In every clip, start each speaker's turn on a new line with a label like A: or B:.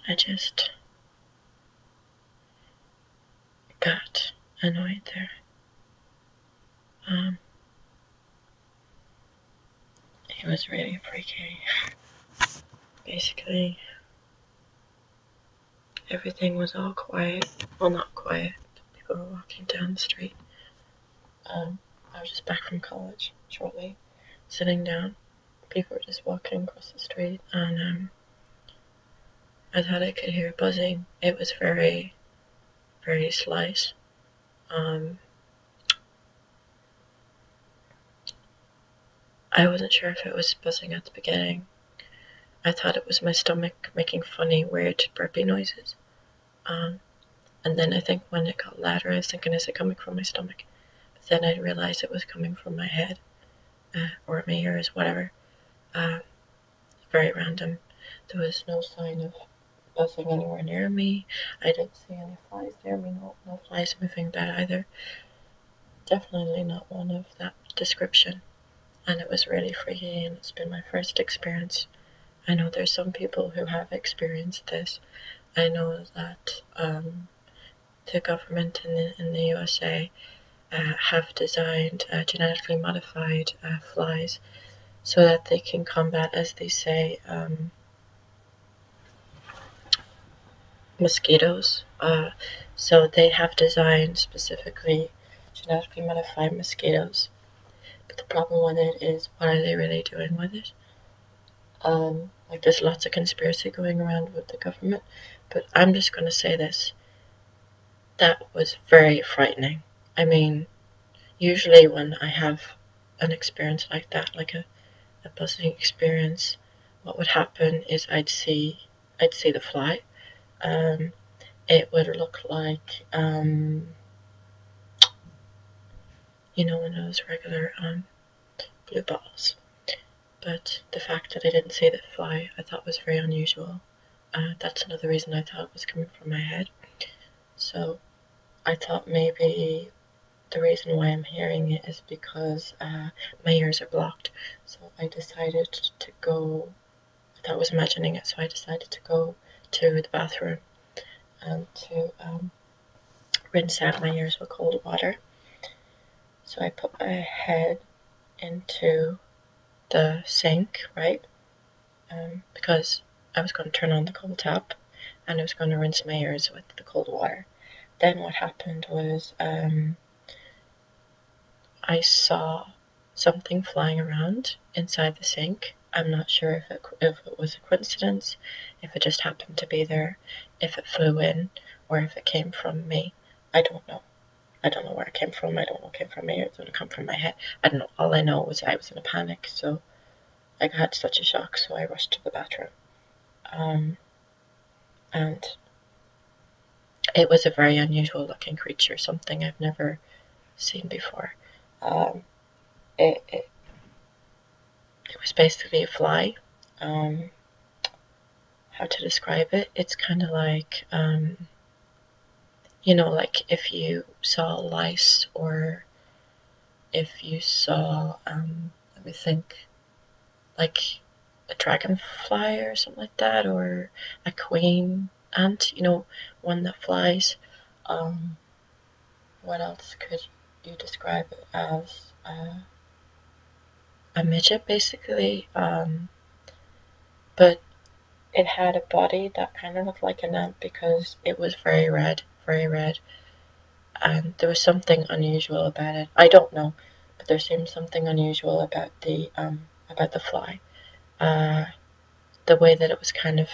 A: I just got annoyed there. It was really freaky. Basically, everything was all quiet. Well, not quiet. People were walking down the street. I was just back from college shortly, sitting down. People were just walking across the street, and I thought I could hear buzzing. It was very, very slight. I wasn't sure if it was buzzing at the beginning. I thought it was my stomach making funny, weird burpy noises. And then I think when it got louder, I was thinking, is it coming from my stomach? But then I realized it was coming from my head, or my ears, whatever. Very random. There was no sign of buzzing anywhere near me. I didn't see any flies near me, no flies moving about either. Definitely not one of that description. And it was really freaky, and it's been my first experience. I know there's some people who have experienced this. I know that the government in the USA have designed genetically modified flies so that they can combat, as they say, mosquitoes. So they have designed specifically genetically modified mosquitoes. But the problem with it is, what are they really doing with it? Like, there's lots of conspiracy going around with the government, but I'm just going to say this. That was very frightening. I mean, usually when I have an experience like that, like a buzzing experience, what would happen is I'd see the fly. It would look like, you know, one of those regular blue balls. But the fact that I didn't see the fly, I thought was very unusual. That's another reason I thought it was coming from my head. So I thought maybe the reason why I'm hearing it is because my ears are blocked. So I decided to go, I thought I was imagining it, so I decided to go to the bathroom and to rinse out my ears with cold water. So I put my head into the sink, right? Because I was going to turn on the cold tap and I was going to rinse my ears with the cold water. Then what happened was I saw something flying around inside the sink. I'm not sure if it was a coincidence, if it just happened to be there, if it flew in, or if it came from me. I don't know. I don't know where it came from. I don't know if it came from my ears, it come from my head. I don't know. All I know was I was in a panic, so I had such a shock, so I rushed to the bathroom. And it was a very unusual looking creature, something I've never seen before. It was basically a fly. How to describe it? It's kind of like, you know, like if you saw lice, or if you saw, let me think, like a dragonfly or something like that, or a queen ant, you know, one that flies. What else could you describe it as? A midget, basically, but it had a body that kind of looked like an ant because it was very red, and there was something unusual about it. I don't know, but there seemed something unusual about the fly. The way that it was kind of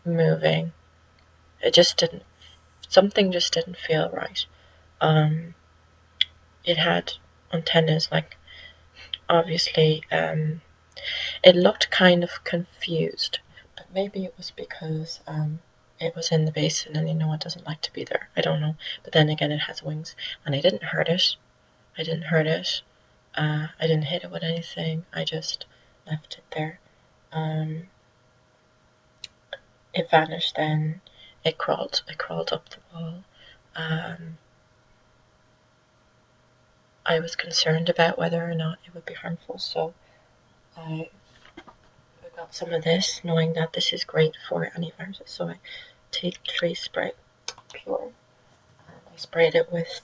A: moving, it just didn't. Something just didn't feel right. It had antennas, like, obviously, it looked kind of confused, but maybe it was because it was in the basin and, you know, it doesn't like to be there. I don't know. But then again, it has wings, and I didn't hurt it. I didn't hit it with anything. I just left it there. It vanished then. It crawled up the wall. I was concerned about whether or not it would be harmful, so I got some of this, knowing that this is great for antiviruses. So I take tree spray pure, and I sprayed it with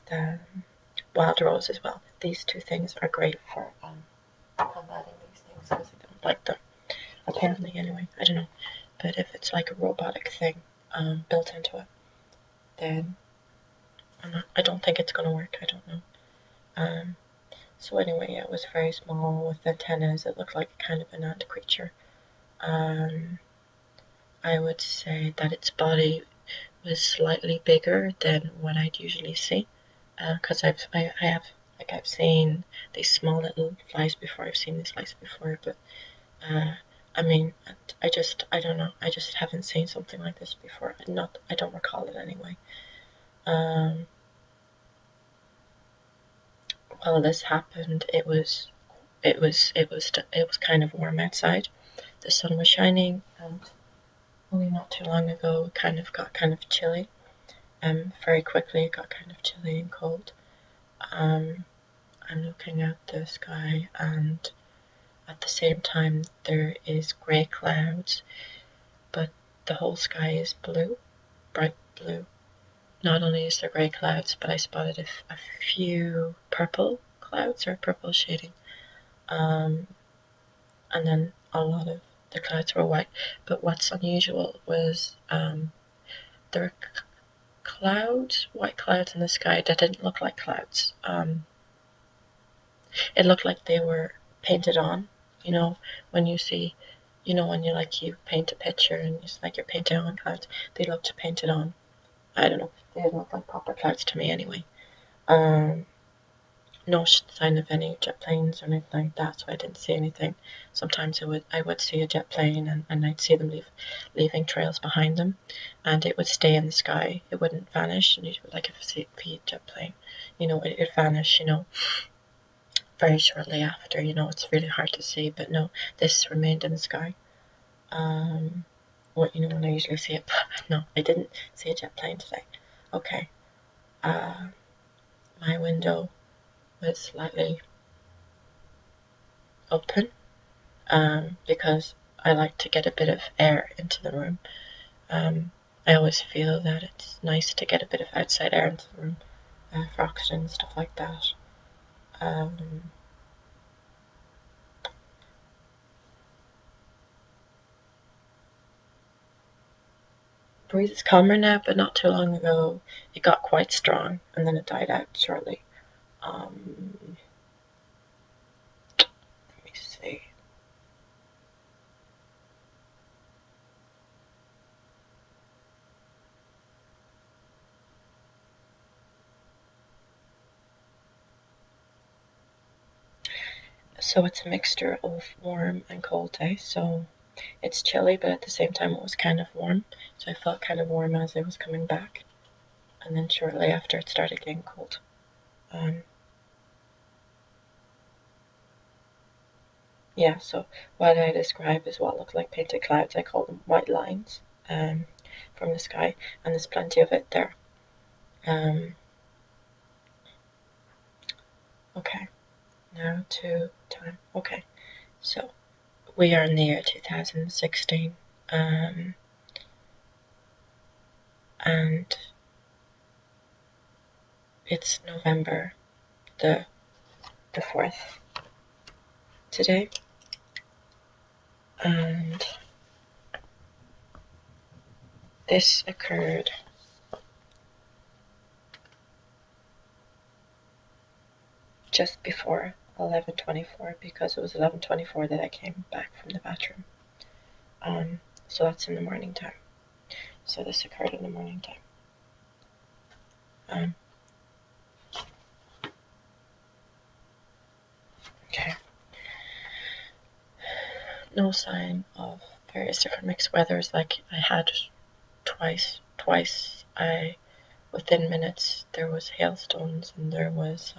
A: wild rose as well. These two things are great for combating these things because I don't like them. Apparently, anyway, I don't know. But if it's like a robotic thing built into it, then I don't think it's gonna work. I don't know. So anyway, yeah, it was very small with antennas. It looked like kind of an ant creature. I would say that its body was slightly bigger than what I'd usually see, because I've seen these small little flies before. I've seen these flies before, but I mean, I don't know. I just haven't seen something like this before. I don't recall it anyway. While this happened, it was kind of warm outside. The sun was shining, and only not too long ago, it got kind of chilly. Very quickly, it got kind of chilly and cold. I'm looking at the sky, and at the same time, there is grey clouds, but the whole sky is blue, bright blue. Not only is there grey clouds, but I spotted a few purple clouds or purple shading, and then a lot of the clouds were white. But what's unusual was there were white clouds in the sky that didn't look like clouds. It looked like they were painted on. You know, when you paint a picture and it's like you're painting on clouds, they looked painted on. I don't know. They didn't look like proper clouds to me anyway. No sign of any jet planes or anything like that, so I didn't see anything. Sometimes I would see a jet plane and I'd see them leaving trails behind them, and it would stay in the sky. It wouldn't vanish. And like if you see a jet plane, it'd vanish, very shortly after. It's really hard to see, but no, this remained in the sky. When I usually see it, but no, I didn't see a jet plane today. Okay. My window was slightly open because I like to get a bit of air into the room. I always feel that it's nice to get a bit of outside air into the room for oxygen and stuff like that. Breeze is calmer now, but not too long ago it got quite strong and then it died out shortly. Let me see. So it's a mixture of warm and cold day. So it's chilly, but at the same time it was kind of warm. So I felt kind of warm as I was coming back. And then shortly after it started getting cold. Yeah, so what I describe is what look like painted clouds. I call them white lines from the sky, and there's plenty of it there. Okay, now to time. Okay, so we are in the year 2016, and it's November the 4th today, and this occurred just before 11:24 because it was 11:24 that I came back from the bathroom. So that's in the morning time. So this occurred in the morning time. Okay. No sign of various different mixed weathers like I had twice. Within minutes, there was hailstones and there was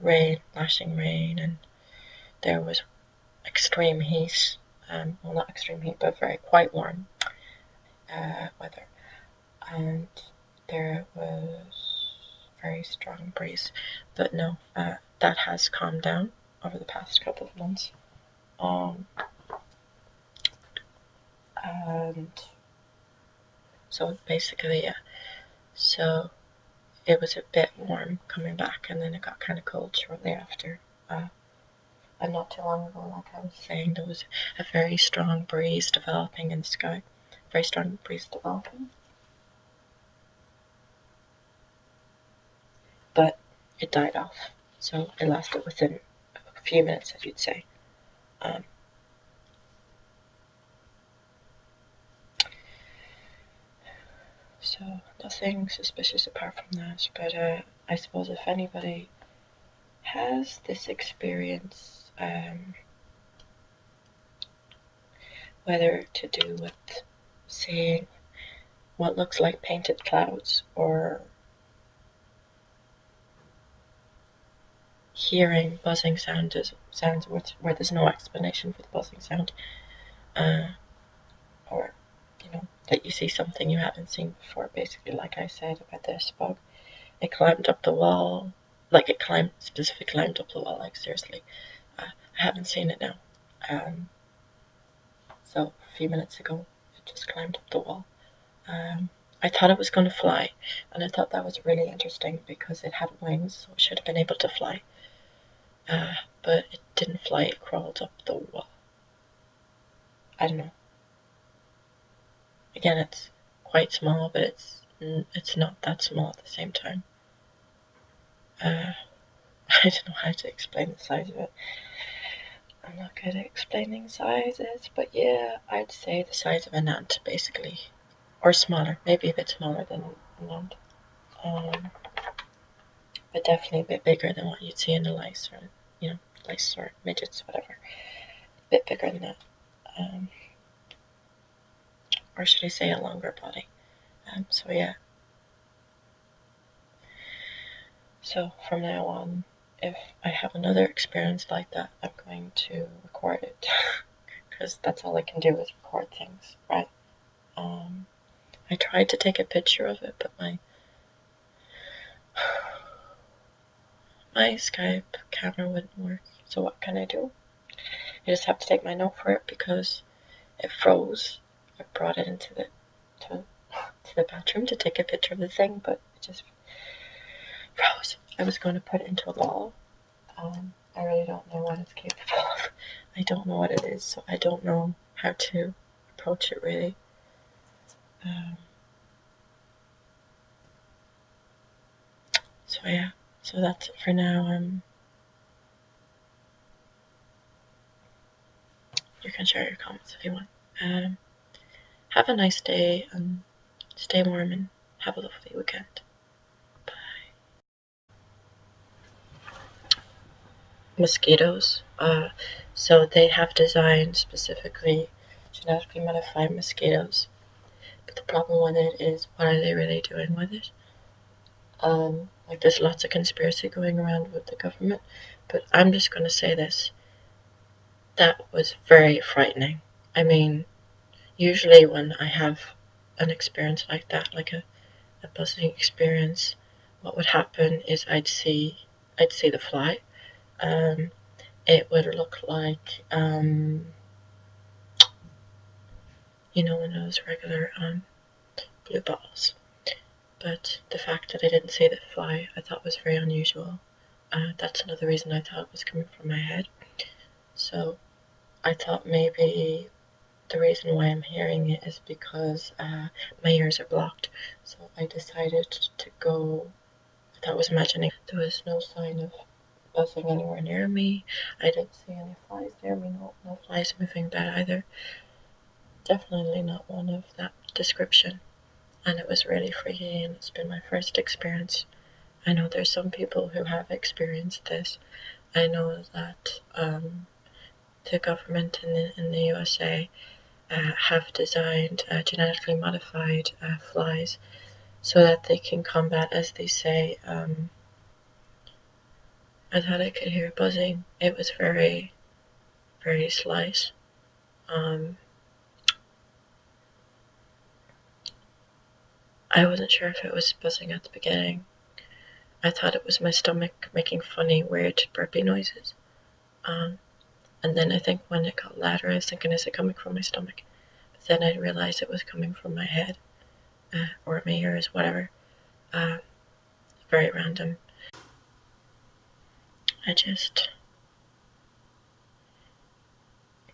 A: rain, lashing rain, and there was extreme heat. Well, not extreme heat, but very quite warm weather. And there was very strong breeze. But no, that has calmed down over the past couple of months. And so basically, yeah. So it was a bit warm coming back, and then it got kind of cold shortly after. And not too long ago, like I was saying, there was a very strong breeze developing in the sky. Very strong breeze developing. But it died off. So it lasted within a few minutes, as you'd say. So nothing suspicious apart from that. But I suppose if anybody has this experience, whether to do with seeing what looks like painted clouds or hearing buzzing sounds where there's no explanation for the buzzing sound, or that you see something you haven't seen before, basically, like I said about this bug. It climbed up the wall, like it specifically climbed up the wall, like seriously. I haven't seen it now. So a few minutes ago, it just climbed up the wall. I thought it was going to fly, and I thought that was really interesting because it had wings, so it should have been able to fly. But it didn't fly, it crawled up the wall. I don't know. Again, it's quite small, but it's not that small at the same time. I don't know how to explain the size of it. I'm not good at explaining sizes, but yeah, I'd say the size of an ant, basically. Or smaller, maybe a bit smaller than an ant. But definitely a bit bigger than what you'd see in a lice, or, lice or midgets, whatever. A bit bigger than that. Or should I say a longer body. So yeah. So from now on, if I have another experience like that, I'm going to record it. Because that's all I can do is record things, right? I tried to take a picture of it, but my Skype camera wouldn't work. So what can I do? I just have to take my note for it because it froze. I brought it into to the bathroom to take a picture of the thing, but it just froze. I was going to put it into a ball. I really don't know what it's capable of. I don't know what it is, so I don't know how to approach it really. So yeah, so that's it for now. You can share your comments if you want. Have a nice day and stay warm and have a lovely weekend. Bye. Mosquitoes. So they have designed specifically genetically modified mosquitoes. But the problem with it is, what are they really doing with it? Like there's lots of conspiracy going around with the government, but I'm just going to say this. That was very frightening. I mean, usually when I have an experience like that, like a buzzing experience, what would happen is I'd see the fly. It would look like, one of those regular blue balls. But the fact that I didn't see the fly, I thought was very unusual. That's another reason I thought it was coming from my head. So I thought maybe the reason why I'm hearing it is because my ears are blocked. So I decided to go. I thought I was imagining. There was no sign of buzzing anywhere near me. I didn't see any flies near me. No flies moving about either. Definitely not one of that description. And it was really freaky, and it's been my first experience. I know there's some people who have experienced this. I know that the government in the USA have designed genetically modified flies so that they can combat, as they say, I thought I could hear buzzing. It was very, very slight. I wasn't sure if it was buzzing at the beginning. I thought it was my stomach making funny, weird, burpy noises. And And then I think when it got louder, I was thinking, is it coming from my stomach? But then I realized it was coming from my head, or my ears, whatever. Very random. I just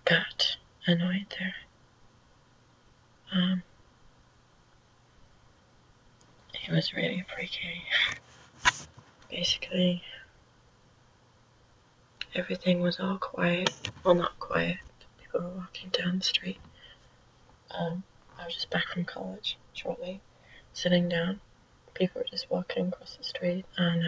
A: got annoyed there. It was really freaky. Basically, everything was all quiet. Well, not quiet. People were walking down the street. I was just back from college shortly, sitting down. People were just walking across the street, and